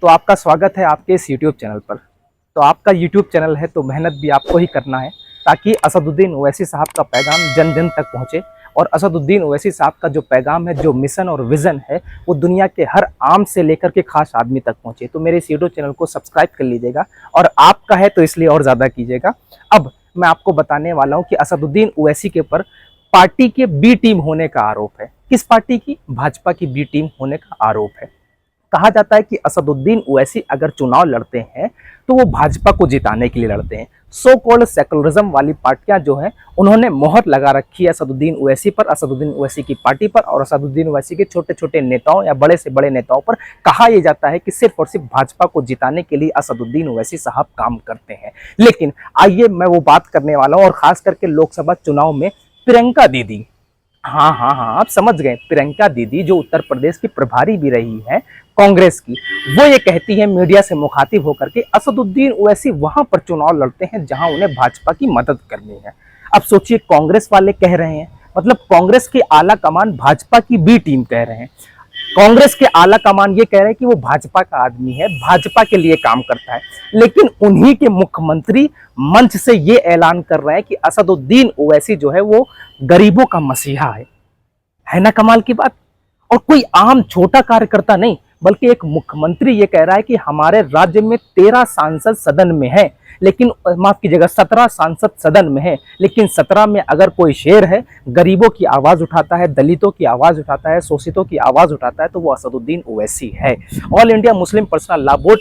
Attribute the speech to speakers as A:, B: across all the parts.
A: तो आपका स्वागत है आपके इस यूट्यूब चैनल पर। तो आपका यूट्यूब चैनल है तो मेहनत भी आपको ही करना है ताकि असदुद्दीन ओवैसी साहब का पैगाम जन जन तक पहुंचे और असदुद्दीन ओवैसी साहब का जो पैगाम है, जो मिशन और विज़न है, वो दुनिया के हर आम से लेकर के खास आदमी तक पहुंचे। तो मेरे इस यूट्यूब चैनल को सब्सक्राइब कर लीजिएगा और आपका है तो इसलिए और ज़्यादा कीजिएगा। अब मैं आपको बताने वाला हूँ कि असदुद्दीन ओवैसी के ऊपर पार्टी के बी टीम होने का आरोप है। किस पार्टी की? भाजपा की बी टीम होने का आरोप है। कहा जाता है कि असदुद्दीन ओवैसी अगर चुनाव लड़ते हैं तो वो भाजपा को जिताने के लिए लड़ते हैं। सो कॉल्ड सेकुलरिज्म वाली पार्टियां जो हैं, उन्होंने मोहर लगा रखी है असदुद्दीन ओवैसी पर, असदुद्दीन ओवैसी की पार्टी पर और असदुद्दीन ओवैसी के छोटे छोटे नेताओं या बड़े से बड़े नेताओं पर। कहा यह जाता है कि सिर्फ और सिर्फ भाजपा को जिताने के लिए असदुद्दीन ओवैसी साहब काम करते हैं। लेकिन आइए मैं वो बात करने वाला हूं, और खास करके लोकसभा चुनाव में प्रियंका दीदी, हाँ हाँ हाँ, आप समझ गए, प्रियंका दीदी जो उत्तर प्रदेश की प्रभारी भी रही है कांग्रेस की, वो ये कहती है मीडिया से मुखातिब होकर के असदुद्दीन ओवैसी वहां पर चुनाव लड़ते हैं जहां उन्हें भाजपा की मदद करनी है। अब सोचिए, कांग्रेस वाले कह रहे हैं, मतलब कांग्रेस के आला कमान भाजपा की बी टीम कह रहे हैं, कांग्रेस के आला कमान ये कह रहे हैं कि वो भाजपा का आदमी है, भाजपा के लिए काम करता है, लेकिन उन्हीं के मुख्यमंत्री मंच से ये ऐलान कर रहे हैं कि असदुद्दीन ओवैसी जो है वो गरीबों का मसीहा है ना कमाल की बात। और कोई आम छोटा कार्यकर्ता नहीं, बल्कि एक मुख्यमंत्री ये कह रहा है कि हमारे राज्य में 13 सांसद सदन में है, लेकिन माफ कीजिएगा 17 सांसद सदन में है, लेकिन 17 में अगर कोई शेर है, गरीबों की आवाज उठाता है, दलितों की आवाज उठाता है, शोषितों की आवाज उठाता है, तो वो असदुद्दीन ओवैसी है। All India Muslim personal law board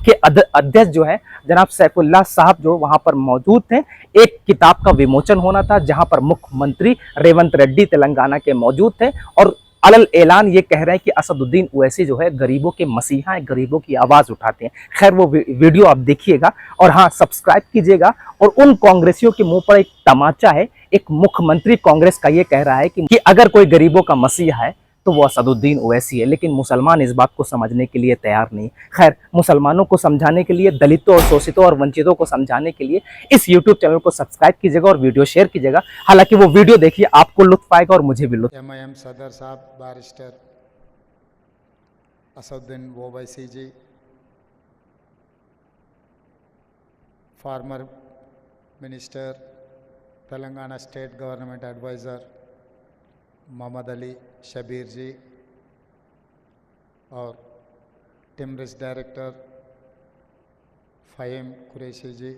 A: के अध्यक्ष जो है जनाब सैफुल्लाह साहब, जो वहां पर मौजूद थे। एक किताब का विमोचन होना था जहां पर मुख्यमंत्री रेवंत रेड्डी तेलंगाना के मौजूद थे और अलल ऐलान ये कह रहे हैं कि असदुद्दीन ओवैसी जो है गरीबों के मसीहा है, गरीबों की आवाज उठाते हैं। खैर वो वीडियो आप देखिएगा और हाँ, सब्सक्राइब कीजिएगा। और उन कांग्रेसियों के मुंह पर एक तमाचा है, एक मुख्यमंत्री कांग्रेस का ये कह रहा है कि अगर कोई गरीबों का मसीहा है तो वो असदुद्दीन ओवैसी है, लेकिन मुसलमान इस बात को समझने के लिए तैयार नहीं। खैर, मुसलमानों को समझाने के लिए, दलितों और शोषितों और वंचितों को समझाने के लिए इस यूट्यूब चैनल को सब्सक्राइब कीजिएगा और वीडियो शेयर कीजिएगा। हालांकि वो वीडियो देखिए, आपको लुत्फ आएगा और मुझे भी लुत्फ।
B: एमआईएम सदर साहब barrister Asaduddin Owaisi ji, former minister, Telangana state government advisor Mohammed Ali Shabbir ji और टिमरिस डायरेक्टर फ़हीम कुरैशी जी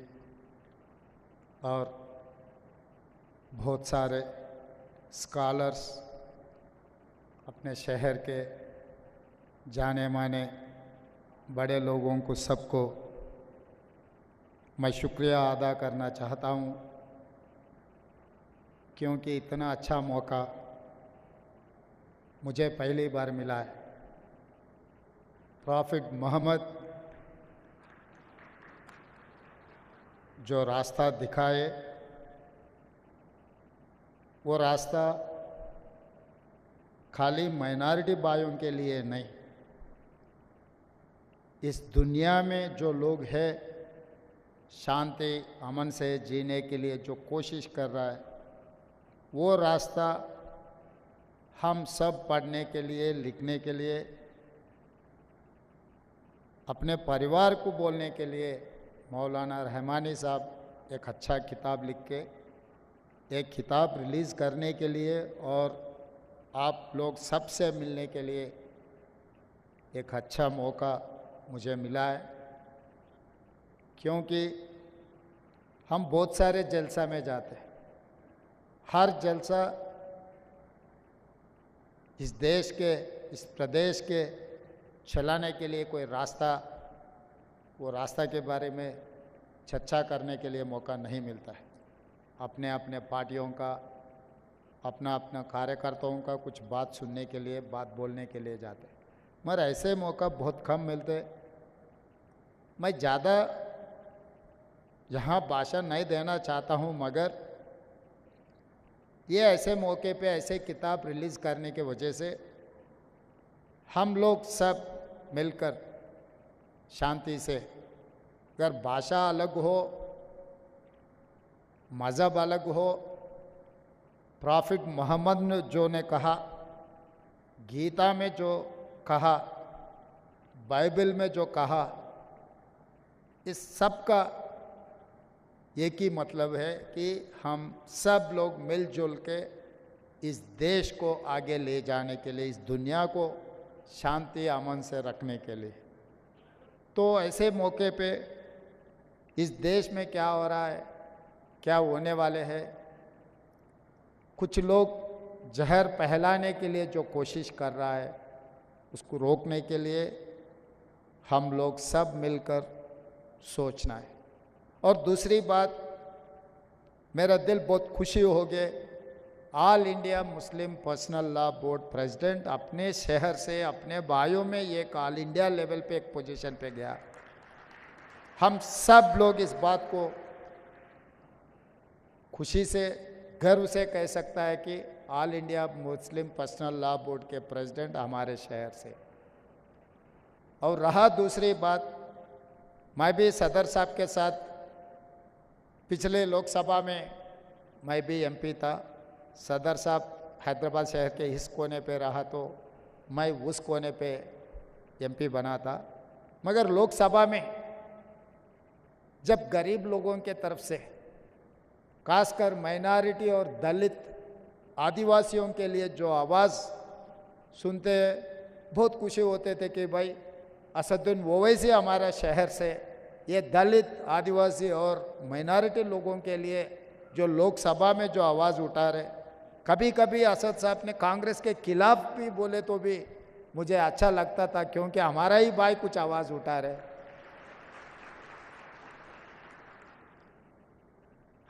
B: और बहुत सारे स्कॉलर्स, अपने शहर के जाने माने बड़े लोगों को, सबको मैं शुक्रिया अदा करना चाहता हूँ, क्योंकि इतना अच्छा मौका मुझे पहली बार मिला है। प्रॉफिट मोहम्मद जो रास्ता दिखाए, वो रास्ता खाली माइनॉरिटी भाइयों के लिए नहीं, इस दुनिया में जो लोग हैं शांति अमन से जीने के लिए जो कोशिश कर रहा है, वो रास्ता हम सब पढ़ने के लिए, लिखने के लिए, अपने परिवार को बोलने के लिए मौलाना रहमानी साहब एक अच्छा किताब लिख के एक किताब रिलीज़ करने के लिए और आप लोग सबसे मिलने के लिए एक अच्छा मौका मुझे मिला है। क्योंकि हम बहुत सारे जलसा में जाते हैं, हर जलसा इस देश के, इस प्रदेश के चलाने के लिए कोई रास्ता, वो रास्ता के बारे में चर्चा करने के लिए मौका नहीं मिलता है। अपने अपने पार्टियों का, अपना अपना कार्यकर्ताओं का कुछ बात सुनने के लिए, बात बोलने के लिए जाते हैं, मगर ऐसे मौका बहुत कम मिलते। मैं ज़्यादा यहाँ भाषण नहीं देना चाहता हूँ, मगर ये ऐसे मौके पे ऐसे किताब रिलीज़ करने के वजह से हम लोग सब मिलकर शांति से, अगर भाषा अलग हो, मज़हब अलग हो, प्रॉफिट मोहम्मद ने जो ने कहा, गीता में जो कहा, बाइबल में जो कहा, इस सब का एक ही मतलब है कि हम सब लोग मिलजुल के इस देश को आगे ले जाने के लिए, इस दुनिया को शांति अमन से रखने के लिए। तो ऐसे मौके पे इस देश में क्या हो रहा है, क्या होने वाले है, कुछ लोग जहर फैलाने के लिए जो कोशिश कर रहा है, उसको रोकने के लिए हम लोग सब मिलकर सोचना है। और दूसरी बात, मेरा दिल बहुत खुशी हो गया, all India Muslim personal law board president अपने शहर से अपने भाइयों में एक ऑल इंडिया लेवल पे एक पोजीशन पे गया। हम सब लोग इस बात को खुशी से, गर्व से कह सकता है कि all India Muslim personal law board के प्रेसिडेंट हमारे शहर से। और रहा दूसरी बात, मैं भी सदर साहब के साथ पिछले लोकसभा में मैं भी एमपी था। सदर साहब हैदराबाद शहर के इस कोने पे रहा तो मैं उस कोने पे एमपी बना था। मगर लोकसभा में जब गरीब लोगों के तरफ से, खासकर माइनॉरिटी और दलित आदिवासियों के लिए जो आवाज़ सुनते बहुत खुशी होते थे कि भाई असदुद्दीन ओवैसी हमारा शहर से ये दलित आदिवासी और माइनॉरिटी लोगों के लिए जो लोकसभा में जो आवाज़ उठा रहे। कभी कभी असद साहब ने कांग्रेस के खिलाफ भी बोले तो भी मुझे अच्छा लगता था, क्योंकि हमारा ही भाई कुछ आवाज़ उठा रहे।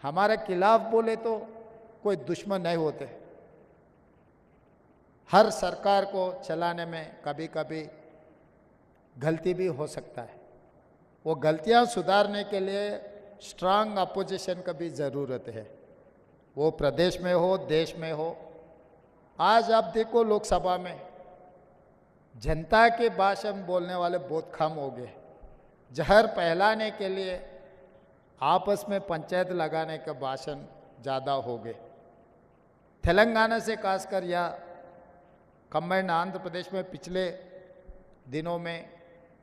B: हमारे खिलाफ बोले तो कोई दुश्मन नहीं होते। हर सरकार को चलाने में कभी कभी गलती भी हो सकता है। वो गलतियां सुधारने के लिए स्ट्रांग अपोजिशन का भी ज़रूरत है, वो प्रदेश में हो, देश में हो। आज आप देखो लोकसभा में जनता के भाषण बोलने वाले बहुत कम हो गए। जहर फैलाने के लिए आपस में पंचायत लगाने का भाषण ज़्यादा हो गए। तेलंगाना से खासकर या कंबाइंड आंध्र प्रदेश में पिछले दिनों में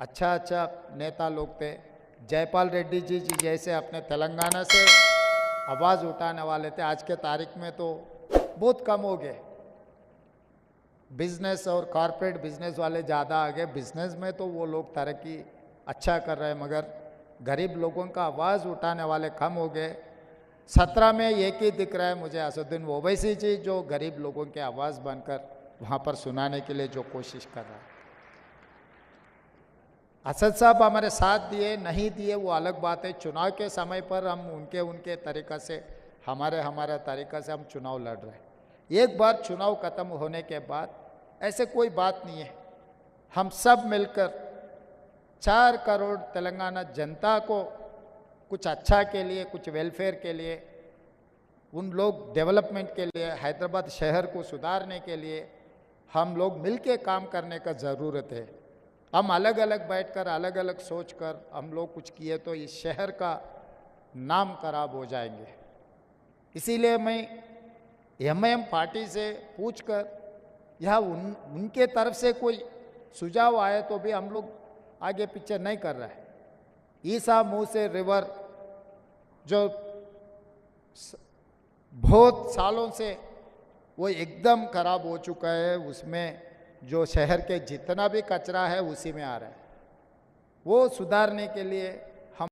B: अच्छा नेता लोग थे। जयपाल रेड्डी जी जैसे अपने तेलंगाना से आवाज़ उठाने वाले थे, आज के तारीख में तो बहुत कम हो गए। बिजनेस और कॉरपोरेट बिजनेस वाले ज़्यादा आ गए। बिजनेस में तो वो लोग तरक्की अच्छा कर रहे हैं, मगर गरीब लोगों का आवाज़ उठाने वाले कम हो गए। 17 में एक ही दिख रहा है मुझे, असदुद्दीन ओवैसी जी, जो गरीब लोगों की आवाज़ बनकर वहाँ पर सुनाने के लिए जो कोशिश कर रहा है। असद साहब हमारे साथ दिए नहीं दिए वो अलग बात है। चुनाव के समय पर हम उनके तरीक़ा से, हमारे तरीक़ा से हम चुनाव लड़ रहे हैं। एक बार चुनाव ख़त्म होने के बाद ऐसे कोई बात नहीं है। हम सब मिलकर 4 करोड़ तेलंगाना जनता को कुछ अच्छा के लिए, कुछ वेलफेयर के लिए, उन लोग डेवलपमेंट के लिए, हैदराबाद शहर को सुधारने के लिए हम लोग मिलके काम करने का ज़रूरत है। हम अलग अलग बैठकर, अलग अलग सोचकर हम लोग कुछ किए तो इस शहर का नाम खराब हो जाएंगे। इसीलिए मैं एमआईएम पार्टी से पूछकर, यह उनके तरफ से कोई सुझाव आए तो भी हम लोग आगे पीछे नहीं कर रहे हैं। ईसा मुँह से रिवर जो बहुत सालों से वो एकदम खराब हो चुका है, उसमें जो शहर के जितना भी कचरा है उसी में आ रहा है। वो सुधारने के लिए